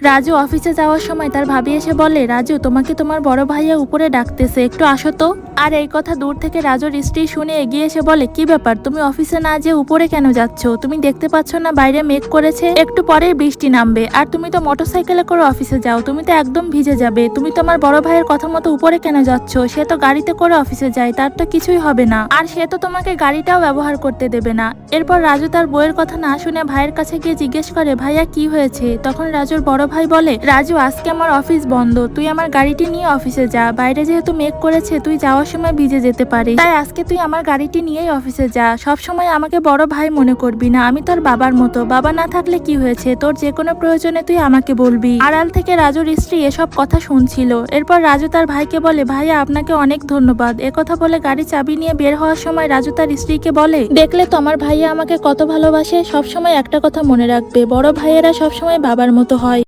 রাজু অফিসে যাওয়ার সময় তার ভাবি এসে বলে, রাজু তোমাকে তোমার বড় ভাইয়া উপরে ডাকতেছে, একটু আসো তো। আর এই কথা দূর থেকে রাজুর স্ত্রী শুনে এগিয়ে এসে বলে, কি ব্যাপার, তুমি অফিসে না যেয়ে উপরে কেন যাচ্ছ? তুমি দেখতে পাচ্ছ না বাইরে মেঘ করেছে, একটু পরেই বৃষ্টি নামবে। আর তুমি তো মোটরসাইকেলে করে অফিসে যাও, তুমি তো একদম ভিজে যাবে। তুমি তোমার বড় ভাইয়ের কথা মতো উপরে কেন যাচ্ছ? সে তো গাড়িতে করে অফিসে যায়, তার তো কিছুই হবে না, আর সে তো তোমাকে গাড়িটাও ব্যবহার করতে দেবে না। এরপর রাজু তার বউয়ের কথা না শুনে ভাইয়ের কাছে গিয়ে জিজ্ঞেস করে, ভাইয়া কি হয়েছে? তখন রাজুর বড় ভাই বলে, রাজু আজকে আমার অফিস বন্ধ, তুই আমার গাড়িটি নিয়ে অফিসে যা। বাইরে যেহেতু মেঘ করেছে, তুই যাওয়ার সময় ভিজে যেতে পারিস, তাই আজকে তুই আমার গাড়িটি নিয়েই অফিসে যা। সব সময় আমাকে বড় ভাই মনে করবি না, আমি তোর বাবার মতো। বাবা না থাকলে কি হয়েছে, তোর যে কোনো প্রয়োজনে তুই আমাকে বলবি। আড়াল থেকে রাজুর স্ত্রী এসব কথা শুনছিল। এরপর রাজু তার ভাইকে বলে, ভাইয়া আপনাকে অনেক ধন্যবাদ। একথা বলে গাড়ি চাবি নিয়ে বের হওয়ার সময় রাজু তার স্ত্রীকে বলে, দেখলে তো আমার ভাইয়া আমাকে কত ভালোবাসে। সব সময় একটা কথা মনে রাখবে, বড় ভাইয়েরা সবসময় বাবার মতো হয়।